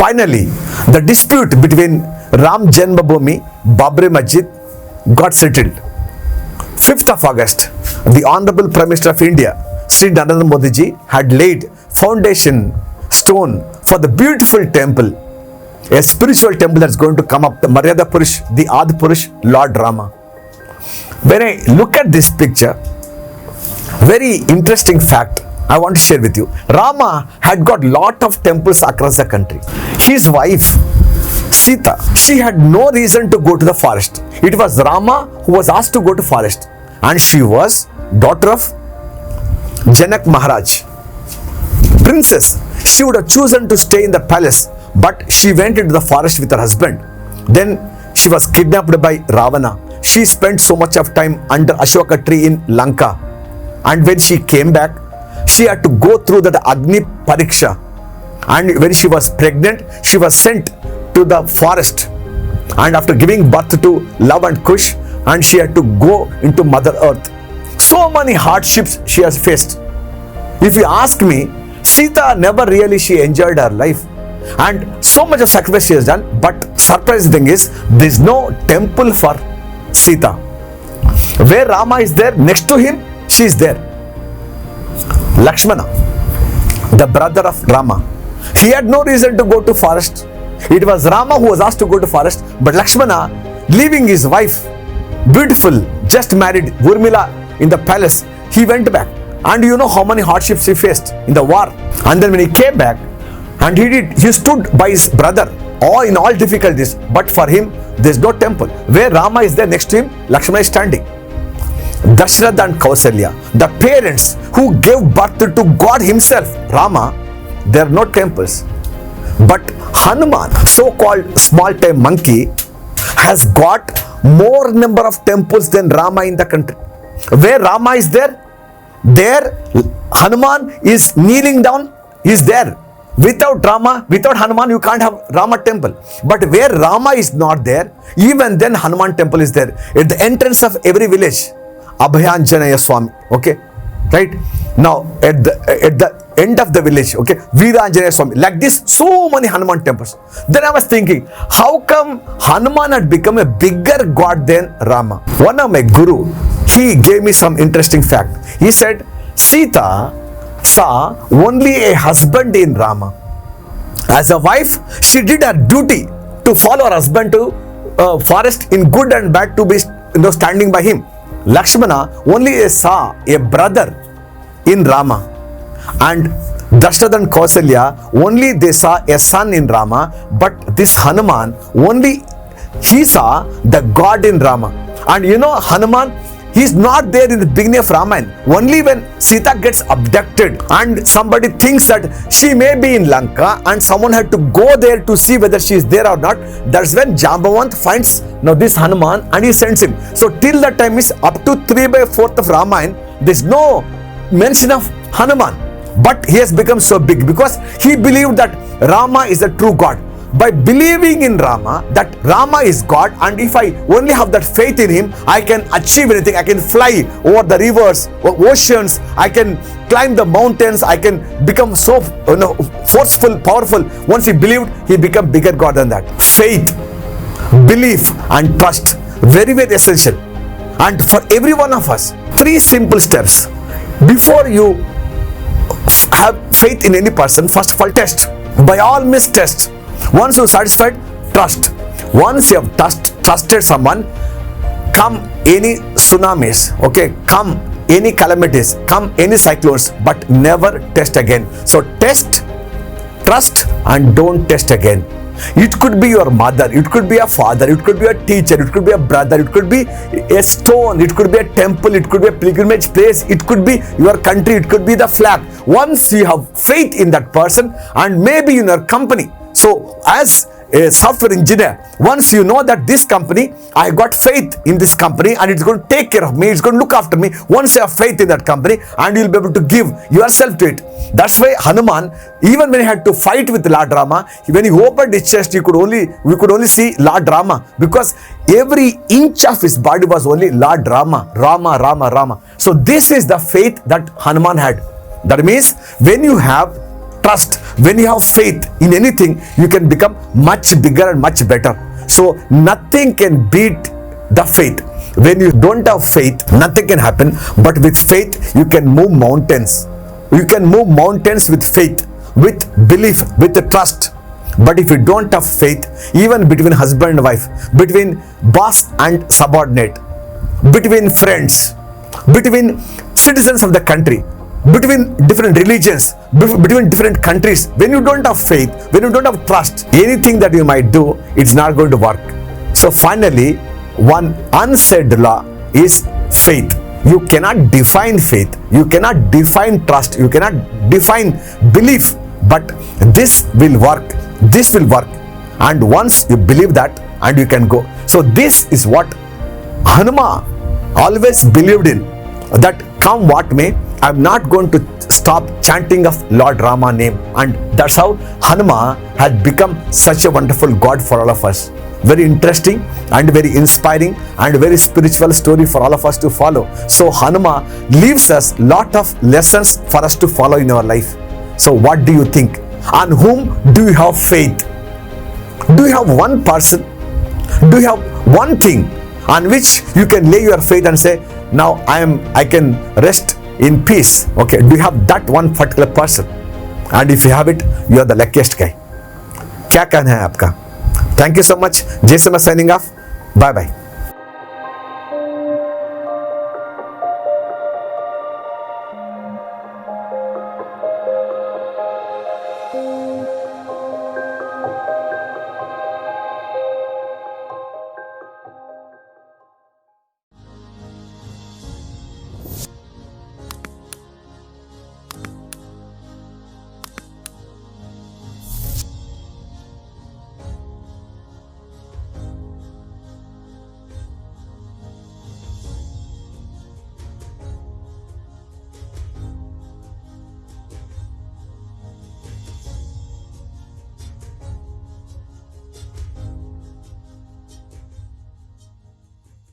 Finally, the dispute between Ram Janmabhoomi, Babri Masjid got settled. 5th of August, the Honorable Prime Minister of India, Sri Narendra Modi ji, had laid foundation stone for the beautiful temple, a spiritual temple that's going to come up, the Maryada Purush, the Adi Purush, Lord Rama. When I look at this picture, very interesting fact I want to share with you. Rama had got lot of temples across the country. His wife, Sita, she had no reason to go to the forest. It was Rama who was asked to go to forest, and she was daughter of Janak Maharaj, princess. She would have chosen to stay in the palace, but she went into the forest with her husband. Then she was kidnapped by Ravana. She spent so much of time under Ashoka tree in Lanka, and when she came back, she had to go through that Agni Pariksha. And when she was pregnant, she was sent to the forest, and after giving birth to Love and Kush, and she had to go into Mother Earth. So many hardships she has faced. If you ask me, Sita never really she enjoyed her life, and so much of sacrifice she has done. But surprising thing is, there is no temple for Sita. Where Rama is there, next to him, she is there. Lakshmana, the brother of Rama, he had no reason to go to forest. It was Rama who was asked to go to forest, but Lakshmana, leaving his wife, beautiful, just married, Urmila, in the palace, he went back. And you know how many hardships he faced in the war. And then when he came back, and he stood by his brother, in all difficulties. But for him, there is no temple. Where Rama is there, next to him, Lakshmana is standing. Dashrath and Kausalya, the parents who gave birth to God himself, Rama, there are no temples. But Hanuman, so-called small-time monkey, has got more number of temples than Rama in the country. Where Rama is there Hanuman is kneeling down, is there. Without Rama, without Hanuman, you can't have Rama temple. But where Rama is not there, even then Hanuman temple is there. At the entrance of every village, Abhayanjanaya Swami, okay, right? Now at the end of the village, okay, Veeranjanaya Swami, like this, so many Hanuman temples. Then I was thinking, how come Hanuman had become a bigger god than Rama? One of my guru, he gave me some interesting fact. He said, Sita saw only a husband in Rama. As a wife, she did her duty to follow her husband to forest in good and bad, to be standing by him. Lakshmana only saw a brother in Rama, and Dashrath and Kausalya only they saw a son in Rama. But this Hanuman only he saw the God in Rama. And you know, Hanuman, he is not there in the beginning of Ramayana. Only when Sita gets abducted and somebody thinks that she may be in Lanka and someone had to go there to see whether she is there or not, that's when Jambavant finds now this Hanuman and he sends him. So till that time is up to 3/4 of Ramayana, there is no mention of Hanuman. But he has become so big because he believed that Rama is the true God. By believing in Rama, that Rama is God, and if I only have that faith in him, I can achieve anything. I can fly over the rivers or oceans, I can climb the mountains, I can become so forceful, powerful. Once he believed, he became bigger God than that. Faith, belief and trust, very, very essential. And for every one of us, 3 simple steps. Before you have faith in any person, first of all, test. By all means, test. Once you're satisfied, trust. Once you have trusted someone, come any tsunamis, okay, come any calamities, come any cyclones, but never test again. So test, trust, and don't test again. It could be your mother, it could be a father, it could be a teacher, it could be a brother, it could be a stone, it could be a temple, it could be a pilgrimage place, it could be your country, it could be the flag. Once you have faith in that person, and maybe in your company. So as a software engineer, once you know that this company, I got faith in this company and it's going to take care of me, it's going to look after me. Once you have faith in that company, and you'll be able to give yourself to it. That's why Hanuman, even when he had to fight with Lord Rama, when he opened his chest, we could only see Lord Rama, because every inch of his body was only Lord Rama, Rama, Rama, Rama. So this is the faith that Hanuman had. That means when you have trust, when you have faith in anything, you can become much bigger and much better. So nothing can beat the faith. When you don't have faith, nothing can happen. But with faith, you can move mountains. You can move mountains with faith, with belief, with the trust. But if you don't have faith, even between husband and wife, between boss and subordinate, between friends, between citizens of the country, between different religions, between different countries, when you don't have faith, when you don't have trust, anything that you might do, it's not going to work. So finally, one unsaid law is faith. You cannot define faith, you cannot define trust, you cannot define belief, but this will work, this will work. And once you believe that, and you can go. So this is what Hanuma always believed in, that come what may, I'm not going to stop chanting of Lord Rama name. And that's how Hanuma had become such a wonderful God for all of us. Very interesting and very inspiring and very spiritual story for all of us to follow. So Hanuma leaves us lot of lessons for us to follow in our life. So what do you think? On whom do you have faith? Do you have one person? Do you have one thing on which you can lay your faith and say, now I can rest in peace? Okay, do you have that one particular person? And if you have it, you are the luckiest guy. क्या कहना है आपका? Thank you so much. Jason signing off. Bye bye.